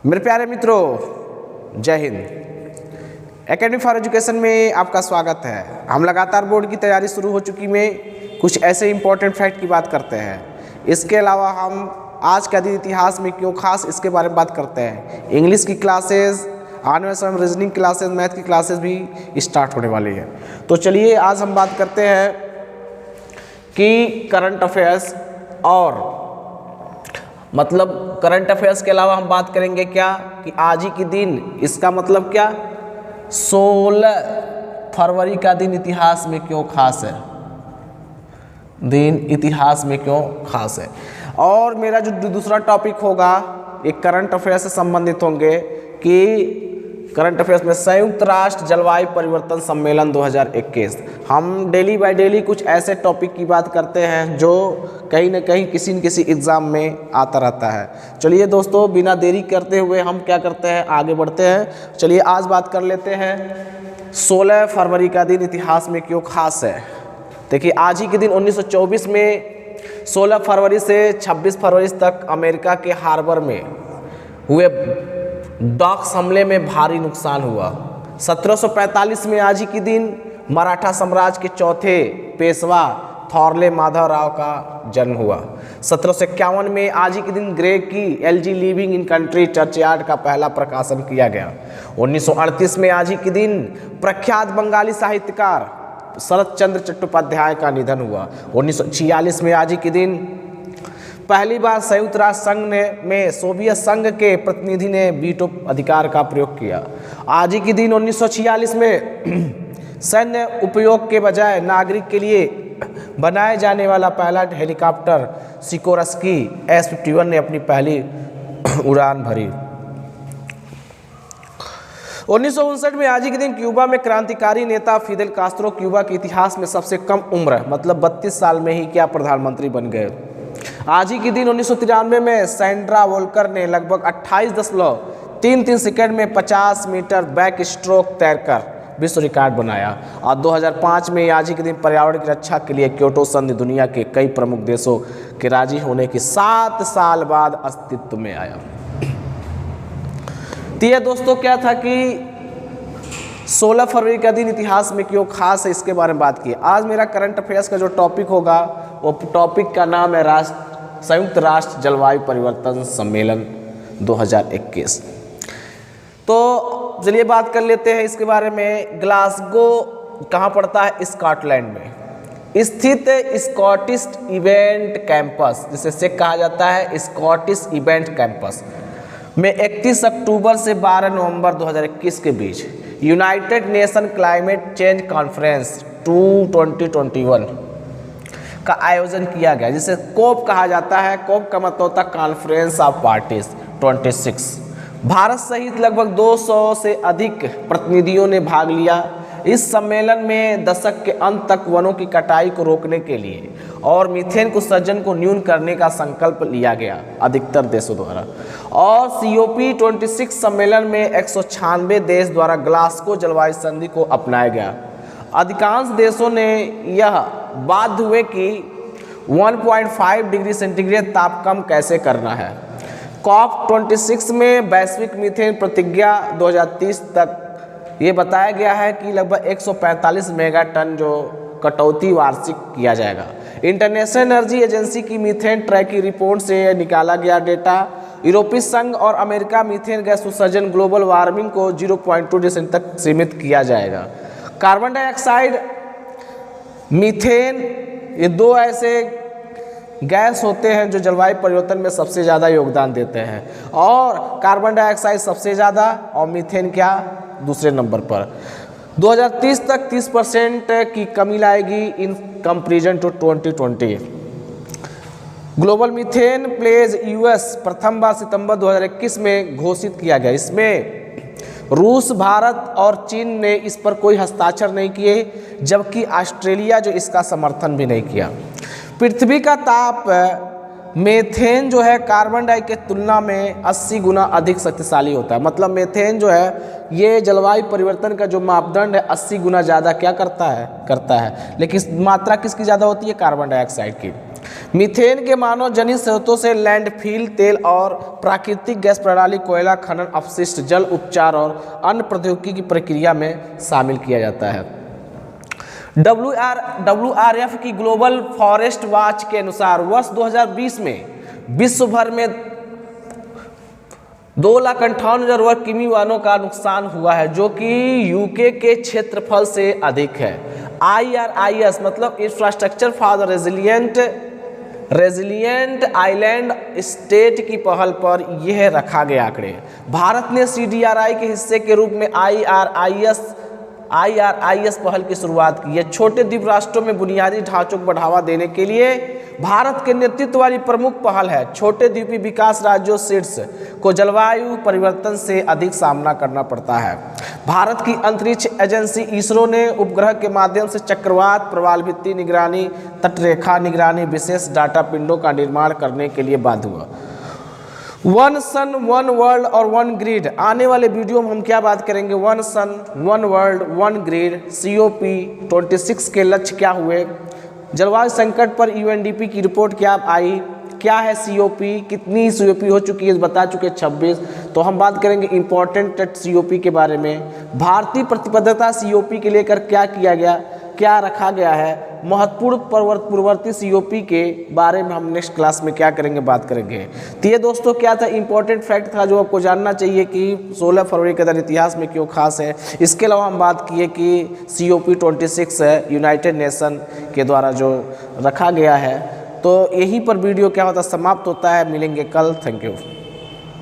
मेरे प्यारे मित्रों, जय हिंद। एकेडमी फॉर एजुकेशन में आपका स्वागत है। हम लगातार बोर्ड की तैयारी शुरू हो चुकी में कुछ ऐसे इंपॉर्टेंट फैक्ट की बात करते हैं। इसके अलावा हम आज का दिन इतिहास में क्यों खास, इसके बारे में बात करते हैं। इंग्लिश की क्लासेस, आने वाले समय रीजनिंग क्लासेस, मैथ की क्लासेस भी स्टार्ट होने वाली है। तो चलिए आज हम बात करते हैं कि करंट अफेयर्स, और मतलब करंट अफेयर्स के अलावा हम बात करेंगे क्या कि आज ही के दिन, इसका मतलब क्या, 16 फरवरी का दिन इतिहास में क्यों खास है, दिन इतिहास में क्यों खास है। और मेरा जो दूसरा टॉपिक होगा एक करंट अफेयर्स से संबंधित होंगे कि करंट अफेयर्स में संयुक्त राष्ट्र जलवायु परिवर्तन सम्मेलन 2021। हम डेली बाय डेली कुछ ऐसे टॉपिक की बात करते हैं जो कहीं ना कहीं किसी न किसी एग्ज़ाम में आता रहता है। चलिए दोस्तों, बिना देरी करते हुए हम क्या करते हैं, आगे बढ़ते हैं। चलिए आज बात कर लेते हैं 16 फरवरी का दिन इतिहास में क्यों खास है। देखिए आज ही के दिन 1924 में 16 फरवरी से 26 फरवरी तक अमेरिका के हार्बर में हुए डॉक्स हमले में भारी नुकसान हुआ। 1745 में आज ही के दिन मराठा साम्राज्य के चौथे पेशवा थोरले माधवराव का जन्म हुआ। 1751 में आज ही के दिन ग्रे की LG living in country churchyard का पहला प्रकाशन किया गया। 1938 में आज ही के दिन प्रख्यात बंगाली साहित्यकार शरत चंद्र चट्टोपाध्याय का निधन हुआ। 1946 में आज ही के दिन पहली बार संयुक्त राष्ट्र संघ में सोवियत संघ के प्रतिनिधि ने वीटो अधिकार का प्रयोग किया। आज ही के दिन 1946 में सैन्य उपयोग के बजाय नागरिक के लिए बनाए जाने वाला पहला हेलीकॉप्टर सिकोर्स्की S-51 ने अपनी पहली उड़ान भरी। 1959 में आज ही के दिन क्यूबा में क्रांतिकारी नेता फिदेल कास्त्रो क्यूबा के इतिहास में सबसे कम उम्र मतलब 32 साल में ही क्या प्रधानमंत्री बन गए। आज ही के दिन 1993 में सैंड्रा वोल्कर ने लगभग 28.33 सेकंड में 50 मीटर बैक स्ट्रोक तैरकर विश्व रिकॉर्ड बनाया। और 2005 में आज ही के दिन पर्यावरण की रक्षा के लिए क्योटो संधि दुनिया के कई प्रमुख देशों के राजी होने के 7 साल बाद अस्तित्व में आया। तो ये दोस्तों क्या था कि 16 फरवरी का दिन इतिहास में क्यों खास है, इसके बारे में बात की। आज मेरा करंट अफेयर्स का जो टॉपिक होगा वो टॉपिक का नाम है संयुक्त राष्ट्र जलवायु परिवर्तन सम्मेलन 2021। तो चलिए बात कर लेते हैं इसके बारे में। ग्लासगो कहाँ पड़ता है, स्कॉटलैंड में स्थित स्कॉटिश इवेंट कैंपस, जिसे कहा जाता है स्कॉटिश इवेंट कैंपस में 31 अक्टूबर से 12 नवंबर 2021 के बीच United Nation climate change conference 2021 का आयोजन किया गया, जिसे कोप कहा जाता है। कोप का मतलब होता है कॉन्फ्रेंस ऑफ पार्टीज 26। भारत सहित लगभग 200 से अधिक प्रतिनिधियों ने भाग लिया। इस सम्मेलन में दशक के अंत तक वनों की कटाई को रोकने के लिए और मीथेन उत्सर्जन को न्यून करने का संकल्प लिया गया अधिकतर देशों द्वारा। और COP26 सम्मेलन में 196 देश द्वारा ग्लासगो जलवायु संधि को अपनाया गया। अधिकांश देशों ने यह बाध्य हुए कि 1.5 डिग्री सेंटीग्रेड ताप कम कैसे करना है। COP26 में वैश्विक मीथेन प्रतिज्ञा 2030 तक ये बताया गया है कि लगभग 145 मेगा टन जो कटौती वार्षिक किया जाएगा। इंटरनेशनल एनर्जी एजेंसी की मीथेन ट्रैकिंग रिपोर्ट से निकाला गया डेटा, यूरोपीय संघ और अमेरिका मीथेन गैस उत्सर्जन ग्लोबल वार्मिंग को 0.2 डिग्री तक सीमित किया जाएगा। कार्बन डाइऑक्साइड, मीथेन, ये दो ऐसे गैस होते हैं जो जलवायु परिवर्तन में सबसे ज़्यादा योगदान देते हैं। और कार्बन डाइऑक्साइड सबसे ज़्यादा और मीथेन क्या दूसरे नंबर पर। 2030 तक 30% की कमी लाएगी in comparison to 2020। Global methane pledge US प्रथम बार सितंबर 2021 में घोषित किया गया। इसमें रूस, भारत और चीन ने इस पर कोई हस्ताक्षर नहीं किए, जबकि ऑस्ट्रेलिया जो इसका समर्थन भी नहीं किया। पृथ्वी का ताप मेथेन जो है कार्बन डाइऑक्साइड की तुलना में 80 गुना अधिक शक्तिशाली होता है। मतलब मेथेन जो है ये जलवायु परिवर्तन का जो मापदंड है 80 गुना ज़्यादा क्या करता है, लेकिन मात्रा किसकी ज़्यादा होती है, कार्बन डाइऑक्साइड की। मीथेन के मानव जनित स्रोतों से लैंडफिल, तेल और प्राकृतिक गैस प्रणाली, कोयला खनन, अपशिष्ट जल उपचार और अन्य प्रौद्योगिकी की प्रक्रिया में शामिल किया जाता है। WRF की ग्लोबल फॉरेस्ट वॉच के अनुसार वर्ष 2020 में विश्व भर में 2,58,000 वर्ग किमी वनों का नुकसान हुआ है, जो कि यूके के क्षेत्रफल से अधिक है। IRIS मतलब infrastructure for the resilient island state की पहल पर यह रखा गया आंकड़े। भारत ने CDRI के हिस्से के रूप में IRIS पहल की शुरुआत की है। छोटे द्वीप राष्ट्रों में बुनियादी ढांचों को बढ़ावा देने के लिए भारत के नेतृत्व वाली प्रमुख पहल है। छोटे द्वीपीय विकास राज्यों सीड्स को जलवायु परिवर्तन से अधिक सामना करना पड़ता है। भारत की अंतरिक्ष एजेंसी इसरो ने उपग्रह के माध्यम से चक्रवात, प्रवाल भित्ति निगरानी, तटरेखा निगरानी, विशेष डाटा पिंडों का निर्माण करने के लिए बाध्य हुआ। वन सन वन वर्ल्ड और वन ग्रिड, आने वाले वीडियो में हम क्या बात करेंगे, one sun one world one grid, COP26 के लक्ष्य क्या हुए, जलवायु संकट पर UNDP की रिपोर्ट क्या आई, क्या है COP, कितनी COP हो चुकी है, बता चुके 26। तो हम बात करेंगे इम्पोर्टेंट COP के बारे में, भारतीय प्रतिबद्धता COP के लेकर क्या किया गया, क्या रखा गया है, महत्वपूर्ण पूर्ववर्ती COP के बारे में हम नेक्स्ट क्लास में क्या करेंगे, बात करेंगे। तो ये दोस्तों क्या था, इंपॉर्टेंट फैक्ट था जो आपको जानना चाहिए कि 16 फरवरी का दिन इतिहास में क्यों खास है। इसके अलावा हम बात किए कि COP26 है यूनाइटेड नेशन के द्वारा जो रखा गया है। तो यहीं पर वीडियो क्या होता समाप्त होता है। मिलेंगे कल। Thank you.